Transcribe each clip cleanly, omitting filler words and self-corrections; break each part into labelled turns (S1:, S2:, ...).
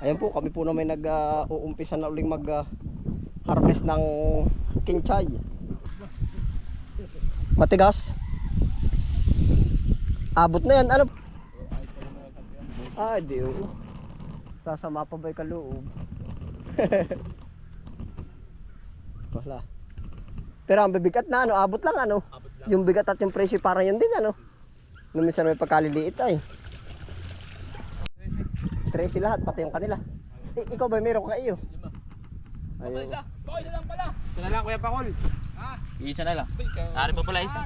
S1: Ayan po, kami po na may nag-uumpisa na uling mag-harvest ng kinchay. Matigas. Abot na yan, ano? Ay, di oh. Sasama pa ba'y kaloob? Wala. Pero ang bibigat na, ano? Abot lang, ano? Abot lang. Yung bigat at yung presyo parang yun din, ano? Nung minsan may pagkaliliit ay. 13 lahat, pati yung kanila. Ikaw ba meron ka iyo? Ayun. Isa lang pala. Isa na lang, Kuya Pakol. Ha? Isa na lang. Ari pa pala isa.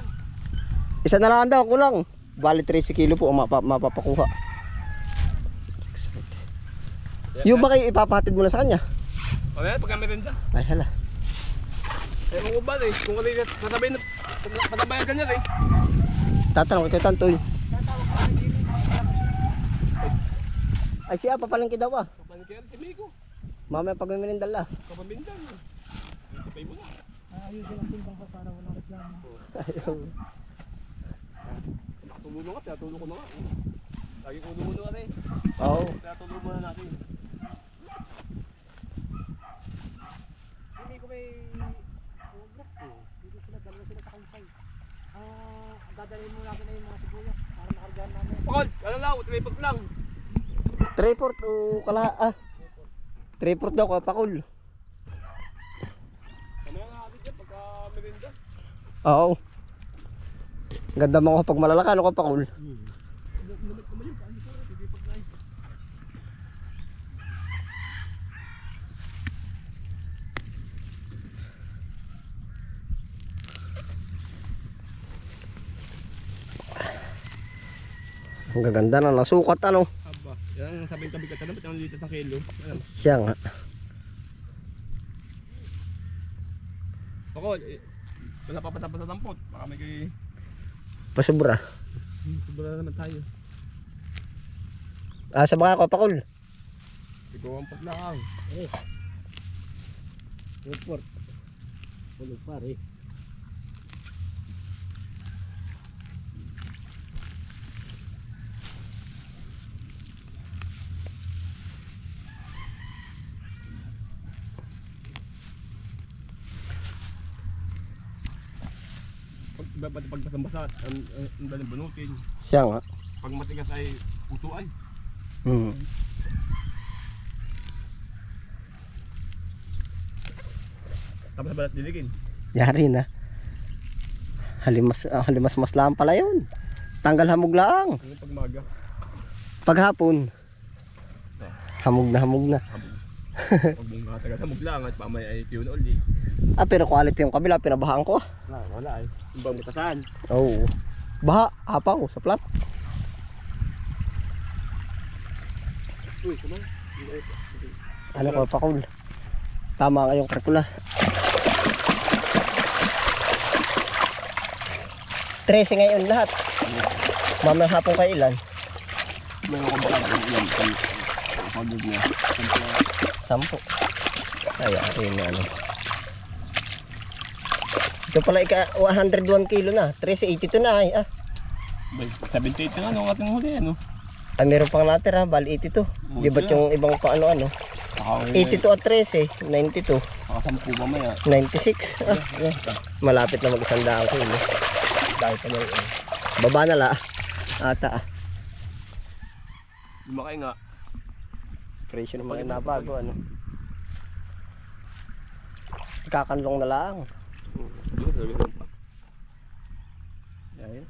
S1: Isa na lang daw, kulang. Bali 13 kilo po mapapakuha. Yung ba kayo ipapahatid mo na sa kanya?
S2: O yan, pagka merenda.
S1: Ay hala.
S2: Eh, kung ba eh, kung kasi patabayan ka niya eh.
S1: Tatanong ko kay Tantoy. Ay siya, papalangki daw ah.
S2: Papalangki yan, si Miko.
S1: Mamaya pag may merendal ah.
S2: Kapamindang. Tipay mo na.
S3: Ayusin ang timbang pa para walang reklamo.
S1: Ayaw.
S2: Nakatulong ka, tinatulong ko na nga. Lagi ko tulong na rin.
S1: Oo.
S2: Tinatulong mo na natin.
S3: Hindi ko may group ko. Dito sila, dalawa sila sa kansay. Dadalhin mo natin na yung mga sibuyas para makargahan namin.
S2: Pakol, ano lang, tripod lang.
S1: 3/4 o kala ah. 3/4 daw ka Pakol.
S2: Ano nga natin dyan, pagka merenda.
S1: Oo. Ganda mo kapag malalaka, ano ka Pakol? Ang gaganda na nasukat ano.
S2: Aba, yan sabing kabigat na, ba't yung litas ng kilo? Ayan.
S1: Siya nga.
S2: Pakol, wala pa patapos sa tampot. Baka may kay...
S1: Pasubra.
S2: Sobra naman tayo.
S1: Sa baka ko Pakol.
S2: Ikaw ang paglaang.
S3: Yes. Report. Tulog pare.
S2: Pag basang-basa, ang dalang banutin.
S1: Siya nga.
S2: Pag matigas ay puso ay. Tapos balat diligin.
S1: Yari na. Halimas mas lang pala yun. Tanggal hamog lang.
S2: Yung pagmaga.
S1: Paghapon. Hamog na hamog na.
S2: Pag mong matagal hamog lang at pamay ay piyon ulit.
S1: Pero quality yung kabila, pinabahaan ko ah.
S2: Wala ay. Yung bang butasan.
S1: Oo. Baha, apaw sa plat.
S2: Uy, kumang.
S1: Ano ko Pakol? Tama nga yung karkula. 13 ngayon lahat. Mamaya hapon kay ilan?
S2: Meron ko baka ilan pagod niya.
S1: 10. Ay, ayun na ano. Ito pala 101 kilo na. 1382 na ay.
S2: 78 na ano ang ating huli ano.
S1: Ay meron pang natira, bali 82. Di ba't yung ibang pa ano? 82 at 13, 92.
S2: Nakasampu ba maya?
S1: 96. Malapit na mag-100 kilo.
S2: Dahil pa lang.
S1: Baba na la. Ata.
S2: Lumakay nga.
S1: Presyo naman yung nabago ano. Kakanlong na lang. Yan.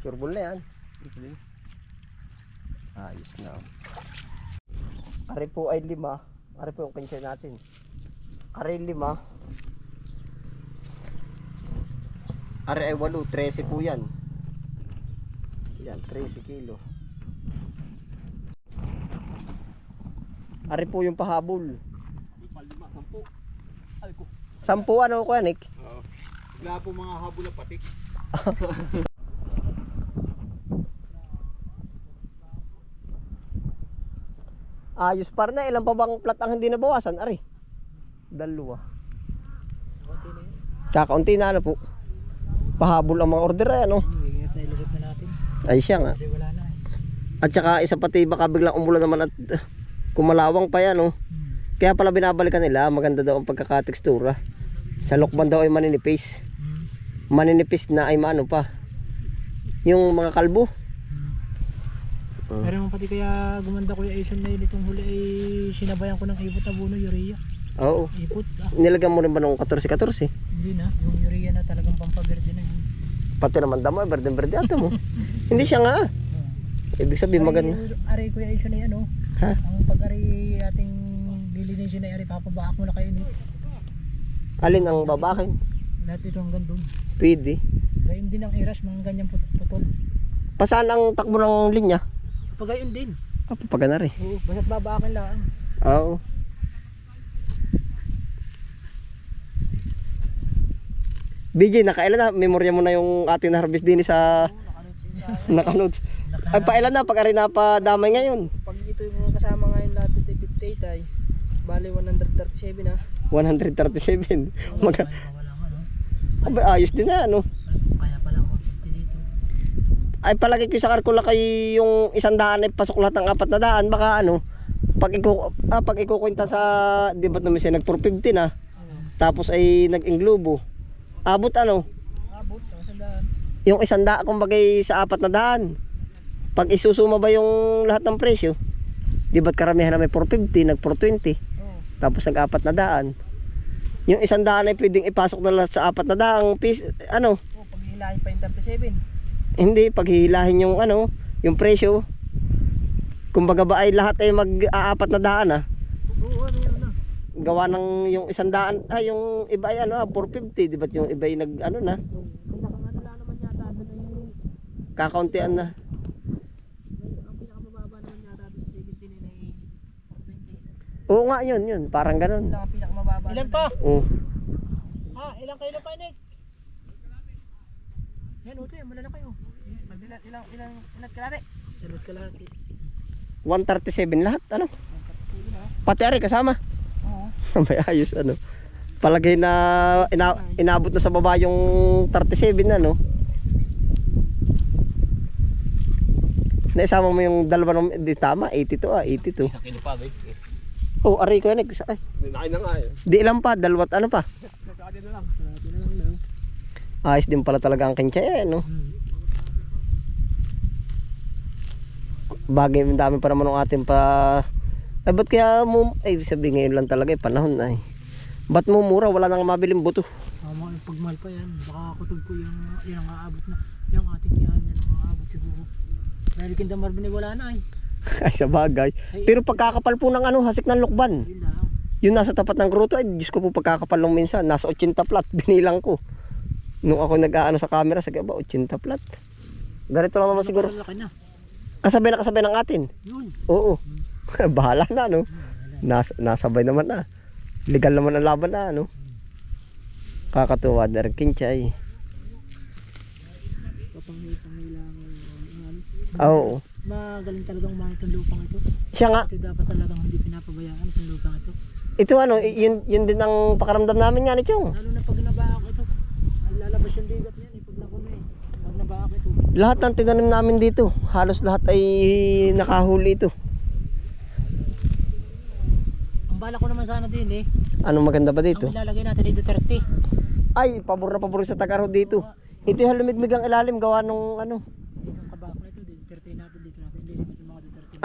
S1: Sureball na yan. Ayos na. Ari po ay 5. Ari po yung kinsay natin. Ari 5. Ari ay 8. 13 po yan. Yan, 13 kilo. Ari po yung pahabol. 10 ano ko Nick?
S2: Wala po mga habol na patik.
S1: Ayos par na. Ilan pa bang plat ang hindi nabawasan? Ari. 2. Kakaunti na ano po. Pahabol ang mga order ay ano.
S3: Ingat na ilusot na natin.
S1: Ay siya nga.
S3: Kasi wala na eh.
S1: At saka isa pati baka biglang umulan naman at Kumalawang pa yan, oh. Kaya pala binabalikan nila, maganda daw ang pagkakatekstura. Sa lokban daw ay maninipis. Maninipis na ay maano pa. Yung mga kalbo.
S3: Pero pati kaya gumanda Kuya Aison na yun itong huli ay sinabayan ko ng ipot na buno, urea.
S1: Oo.
S3: Ipot.
S1: Nilagyan mo rin ba nung 14-14?
S3: Hindi na, yung urea na talagang pampaberde na yun.
S1: Pati naman damo, berde-berde ato mo. Hindi siya nga. Ibig sabihin maganda.
S3: Ari Kuya Aison na yan, oh.
S1: Ha?
S3: Ang pag-ari ating lilinisin na ari, papabaak mo na kayo ni.
S1: Alin ang babakin?
S3: Lahat ito hanggang doon.
S1: Pwede.
S3: Gayon din ang iras, mga ganyan putol.
S1: Pasaan ang takbo ng linya?
S3: Pagayon din.
S1: Papagana rin.
S3: Oo, basta't babaakin lang.
S1: Oo. BJ, nakailan na? Memorya mo na yung ating harvest din sa nakanood. Ay, pailan na? Pag-ari na pa damay ngayon.
S3: Pag ito yung kasama ngayon lahat ito 58 ay bali 137 na.
S1: 137. Abay, ayos din na, ano?
S3: Kaya pala 150 dito.
S1: Ay, palagi ko sa Karkula kay yung 100 ay pasok lahat ng 400. Baka ano, pag ikukwenta sa, di ba naman siya nag-450 na? Tapos ay nag-inglobo. Abot ano?
S3: Abot, 100.
S1: Yung 100 kumbagay sa 400. Pag isusuma ba yung lahat ng presyo? Di ba't karamihan na may 450, nag-420. Tapos nag-400. Yung 100 ay pwedeng ipasok na lahat sa 400 piece, ano?
S3: Oh, pag hihilahin pa yung 37.
S1: Hindi, pag hihilahin yung ano, yung presyo. Kumbaga ba ay lahat ay mag-400 ah.
S3: Oo, meron na.
S1: Gawa ng yung 100, yung iba ay ano, 450, di ba't yung iba ay nag ano na?
S3: Nakakanala naman yata doon ay
S1: Kakauntian na.
S3: ang pinakamababa naman yata doon sa 17 ay 420.
S1: Oo nga yun, parang ganun.
S3: Ang pinakamababa. Ilan pa?
S1: Oo.
S3: Ha, ilang kilo pa Nick? Yan, uto yan, malalaki oh. Ilang kalate? Ilang kalate.
S1: 137 lahat, ano? Pati ari kasama.
S3: Oo.
S1: May ayos, ano? Palagay na inabot na sa baba yung 37 na, no? Naisama mo yung dalawa ng, di tama, 82.
S2: Isang kilo pa, babe.
S1: Oh, aray ko yan, ay.
S2: Nakain na nga eh.
S1: Di ilang pa, dalawat ano pa?
S2: Nakain na lang.
S1: Ayos din pala talaga ang kintsa, no? Bagay, dami pa naman ng ating pa. Ay, ba't kaya mo, ay sabihin ngayon lang talaga, panahon na eh. Ba't mo mura, wala nang mabiling buto?
S3: Pagmahal pa yan, baka kutub ko yung ang aabot na. Yung ating yan ang aabot siguro. Dahil kinda Marvin ay wala na eh.
S1: Ay, sa bagay. Pero pagkakapal po ng ano, hasik ng lukban.
S3: Yun lang.
S1: Yung nasa tapat ng gruto, ay Diyos ko po pagkakapal lang minsan. Nasa 80 plat, binilang ko. Nung ako nag-aano sa camera, sabi ba, 80 plat. Ganito lang naman siguro.
S3: Laki na.
S1: Kasabay na kasabay ng atin.
S3: Yun.
S1: Oo. Bahala na, no? Nasabay naman na. Legal naman ang laban na, no? Kakatuwa na rin kinchay. Oo.
S3: Magaling talagang umangit ang lupang ito.
S1: Siya nga.
S3: Ito dapat talagang hindi pinapabayaan itong lupang ito.
S1: Ito ano, yun din ang pakaramdam namin nga ni Chong.
S3: Lalo na pag nabaak ito. Lalabas yung digat niyan eh. Pag nakuna eh. Pag nabaak ito.
S1: Lahat ng tinanim namin dito, halos lahat ay nakahuli ito.
S3: Ang bala ko naman sana din eh.
S1: Anong maganda ba dito?
S3: Ang ilalagay natin dito 30.
S1: Ay, pabor na pabor sa Tagaro dito. Ito yung lumigmig ang ilalim gawa nung ano.
S3: Dito ang kabak na ito. Dito 30 natin. Dito natin lilipat yung mga Duterte.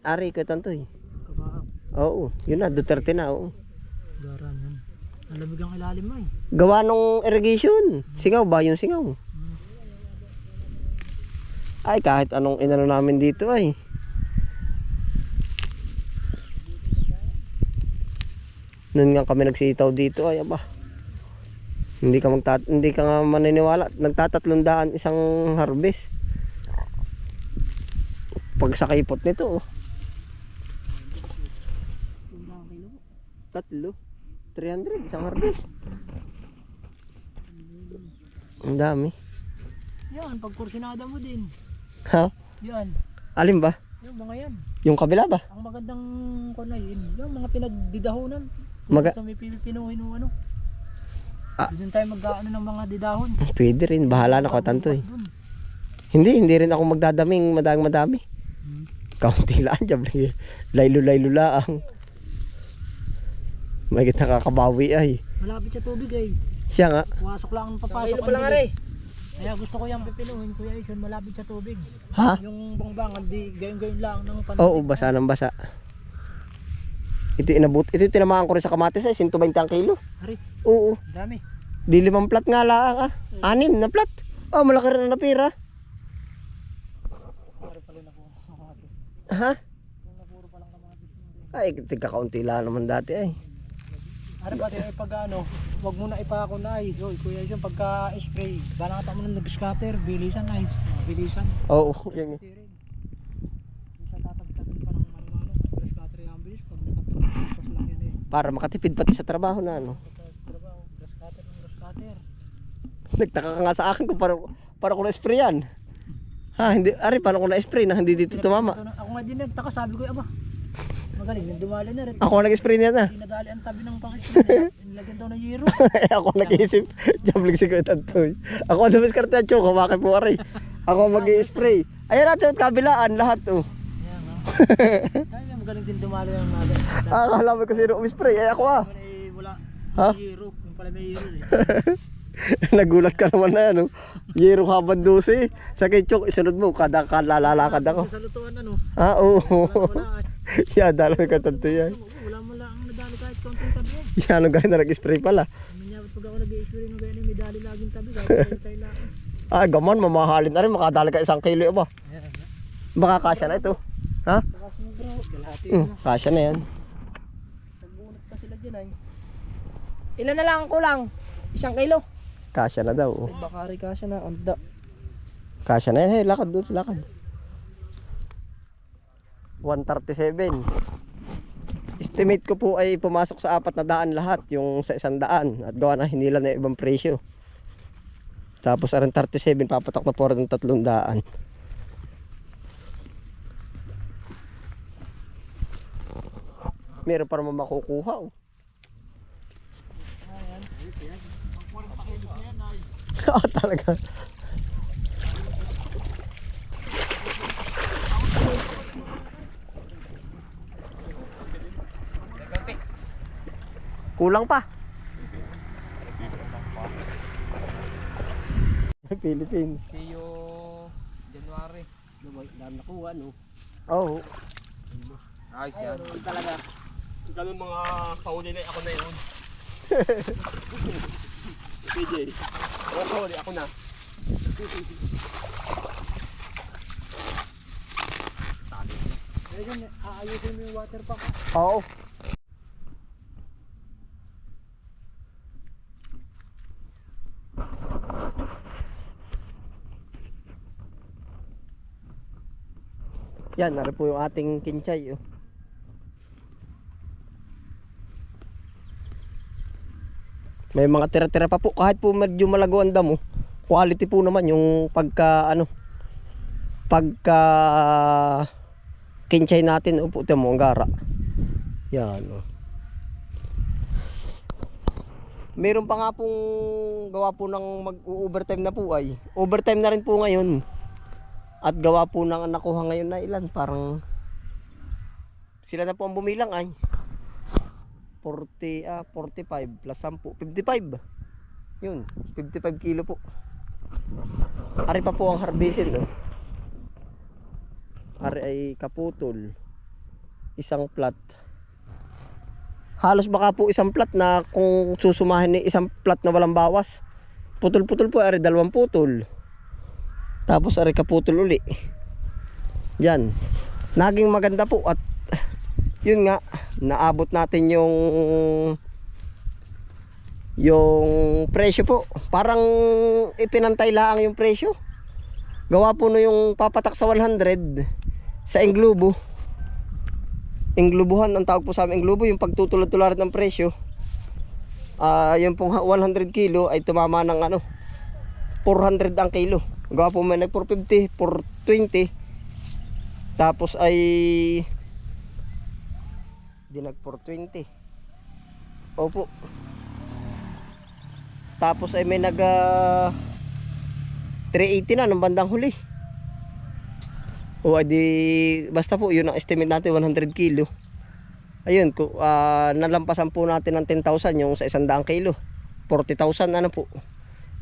S1: Ari ko tanto eh.
S3: Kabak.
S1: Oo, yun na, Duterte na, oo.
S3: Garan yan. Ang lamig ang ilalim mo eh.
S1: Gawa nung irrigation. Singaw ba yung singaw? Ay, kahit anong inano namin dito ay. Noon nga kami nagsitaw dito ay aba. Hindi ka nga maniniwala, nagtatatlundaan isang harvest. Pag sa kaipot nito, oh. 300 isang harvest. Ang dami.
S3: Yan, pag kursinada mo din.
S1: Ha?
S3: Yan.
S1: Alin ba?
S3: Yung mga yan.
S1: Yung kabila ba?
S3: Ang magandang kunayin. Yung mga pinagdidahonan.
S1: Maga-
S3: Gusto may pinuhin o ano.
S1: Ah.
S3: Doon tayo mag-ano ng mga didahon.
S1: Pwede rin, bahala na ko tanto eh. Hindi rin ako magdadaming madami. Kaunti lang dyan. Laylo-laylo lang. May nakakabawi ay.
S3: Malapit sa tubig ay.
S1: Siya nga.
S3: Pumasok lang ang papasok.
S1: Sa pa lang are.
S3: Kaya gusto ko yung pipinuhin, Kuya Ison, malapit sa tubig.
S1: Ha?
S3: Yung bangbangan, di gayon-gayon lang ng panahon.
S1: Oo, basa ng basa. Ito inabot. Ito tinamaan ko rin sa kamatis ay 120 ang kilo.
S3: Ari,
S1: Oo.
S3: dami.
S1: Di 5 plat nga lang ah. 6 na plat. Oh, malaki rin na pira.
S3: Ari pala na po kamatis.
S1: Ha?
S3: Yung napuro palang kamatis.
S1: Ay, tigka-kaunti lang naman dati ay.
S3: Ari pati ay pag ano, wag mo na ipakunay. So, Kuya Ison, pagka spray, banata mo ng nag-scatter, bilisan ay. Bilisan.
S1: Oo, yan.
S3: Tirin. Bisa tatagtagin pa ng manumano. Nag-scatter yung bilis. Pag nakapagpas lang yan eh.
S1: Para makatipid pati sa trabaho na ano.
S3: Pagka trabaho, nag-scatter ng nag-scatter.
S1: Nagtaka ka nga sa akin kung para ko na-spray yan. Ha, hindi, ari, paano ko na-spray na hindi dito tumama?
S3: Ako nga din nagtaka, sabi ko, aba, magaling, dumali na rin.
S1: Ako nag-spray niya na.
S3: Dinadali ang tabi ng pang-spray. Nilagyan daw na yero.
S1: Ako nag-iisip. Jambling si Kuya Tantoy. Ako ang dumiskarte at choco, bakit po ari? Ako mag-i-spray. Ayan natin, kabilaan, lahat oh.
S3: Ayan nga. Kaya magaling din dumali ng nabi.
S1: Akala mo ko sino umispray, ay ako ah.
S3: Wala.
S1: Ha?
S3: Yero. Yung pala may yero eh.
S1: Nagulat ka naman na ano. Yero habang 12. Sa kitchok, isunod mo, kada kalalakad ako.
S3: Sa lutuan ano.
S1: Ah, oo.
S3: Wala.
S1: Yeah, dalo ka Tantoy yan.
S3: Wala mo lang ang nadali kahit konting tabi yan.
S1: Yan, ano ganun na nag-spray pala.
S3: Manyabot pag ako nag-i-spray mo ganyan, may dali laging tabi. Kahit tayo lang.
S1: Ah, gaman, mamahalin na rin. Makadali ka 1 kilo ba?
S3: Ayan.
S1: Baka kasya na ito. Ha?
S3: Saka sumubro. Kalahati
S1: Kasya na yan.
S3: Nagbunot pa sila dyan ay. Ilan na lang ang kulang? 1 kilo?
S1: Kasya na daw.
S3: Ay baka rin kasya na. Anda.
S1: Kasya na yan. Hey, lakad doon. Lakad. 137. Estimate ko po ay pumasok sa 400 lahat. Yung sa 100. At gawa na hinila na ibang presyo. Tapos aron 37. Papatak na po rin ng 300. Meron pa naman makukuha oh. Ah, talaga. Kulang pa. Philippines.
S3: See you January. Dami nakuha no.
S1: Oh.
S3: Ayos yan.
S2: Talaga. Ganun mga kauli na ako na yun. PJ. Ako kauli, ako na.
S3: Ayun, aayusin mo yung water pack.
S1: Oo. Yan, narin po yung ating kinchay. Oh. May mga tira-tira pa po. Kahit po medyo malago ang damo, quality po naman yung pagka kinchay natin. Upo, ito mo ang gara. Yan. Oh. Meron pa nga pong gawa po ng mag-overtime na po ay. Overtime na rin po ngayon. At gawa po ng nakuha ngayon na ilan. Parang sila na po ang bumilang ay. 45 plus 10. 55. Yun. 55 kilo po. Ari pa po ang harbisin. No? Ari ay kaputol. 1 plat. Halos baka po 1 plat na kung susumahin ni 1 plat na walang bawas. Putol-putol po ari 2 putol. Tapos ari kaputol uli. Yan. Naging maganda po at yun nga, naabot natin yung presyo po. Parang ipinantay lang yung presyo. Gawa po no yung papatak sa 100 sa englobo. Englobuhan ang tawag po sa amin, englobo yung pagtutulad-tulad ng presyo. Yung pong 100 kilo ay tumama ng 400 ang kilo. Gawa po may nag 450, 420. Tapos ay dinag 420. Opo. Tapos ay may nag 380 na ng bandang huli. O edi basta po yun ang estimate natin 100 kilo. Ayun, nalampasan po natin ng 10,000 yung sa 100 kilo. 40,000 ano po.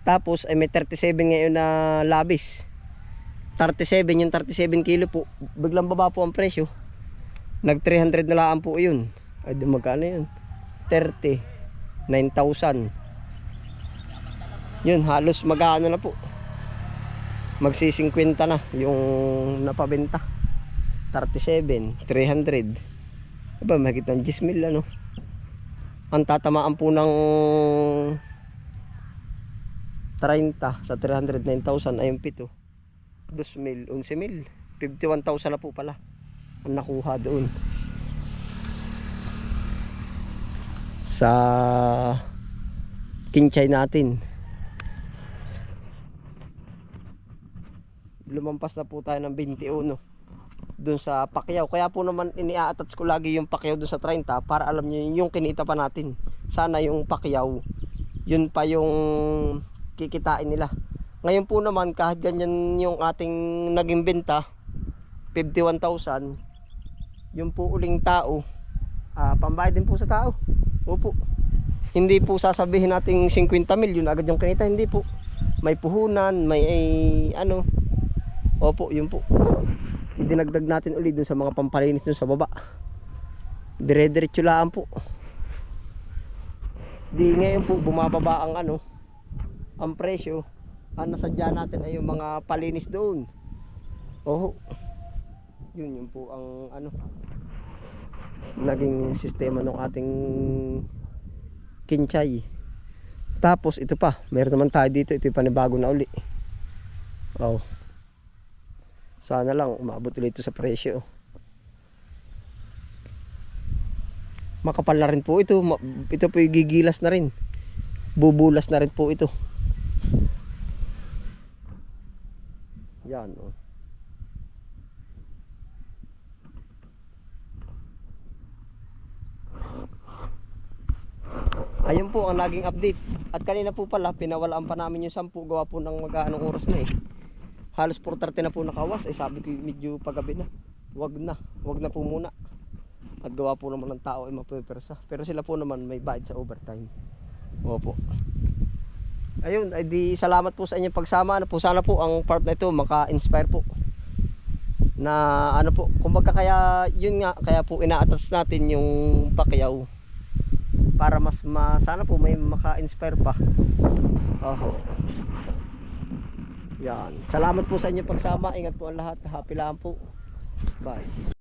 S1: Tapos ay may 37 ngayon na labis. 37 yung 37 kilo po. Biglang baba po ang presyo. Nag 300 na lang po yun. Ay di magkano yun? 39,000. Yun halos mag-ano na po. Magsi 50 na yung napabenta. 37, 300. Aba, makikita ng 10,000 ano. Ang tatamaan po ng 30 sa 309,000 ay yung 7. 2,000, 11,000. 51,000 na po pala ang nakuha doon. Sa kinchay natin. Lumampas na po tayo ng 21 doon sa Pacquiao. Kaya po naman iniaattach ko lagi yung Pacquiao doon sa 30 para alam niyo yung kinita pa natin. Sana yung Pacquiao yun pa yung kikitain nila. Ngayon po naman kahit ganyan yung ating naging benta 51,000, yung po uling tao pambayad din po sa tao. Opo. Hindi po sasabihin nating 50 milyon agad yung kinita, hindi po. May puhunan, may ano. Opo, yun po. Idinagdag natin ulit dun sa mga pampalinis dun sa baba. Dire-diretso lang po. Di ngayon po bumababa ang ano, ang presyo. Ang nasadya natin ay yung mga palinis doon. Oho. Yun po ang ano naging sistema ng ating kinchay. Tapos ito pa, meron naman tayo dito, ito yung panibago na uli. Oh. Sana lang umabot ulit ito sa presyo. Makapal na rin po ito. Ito po yung gigilas na rin. Bubulas na rin po ito. Yan oh. Ayun po ang naging update. At kanina po pala pinawalaan pa namin yung 10 gawa po ng mag-aanong oras na eh. Halos 4:30 na po nakawas. Eh sabi ko medyo paggabi na. Wag na po muna. At gawa po naman ng tao ay mapupersa. Pero sila po naman may bayad sa overtime. Opo. Ayun, ay di salamat po sa inyong pagsama. Ano po, sana po ang part na ito maka-inspire po. Na ano po, kumbaga kaya yun nga, kaya po ina-attach natin yung Pacquiao. Para sana po may maka-inspire pa. Oho. Yan. Salamat po sa inyong pagsama. Ingat po ang lahat. Happy lang po. Bye.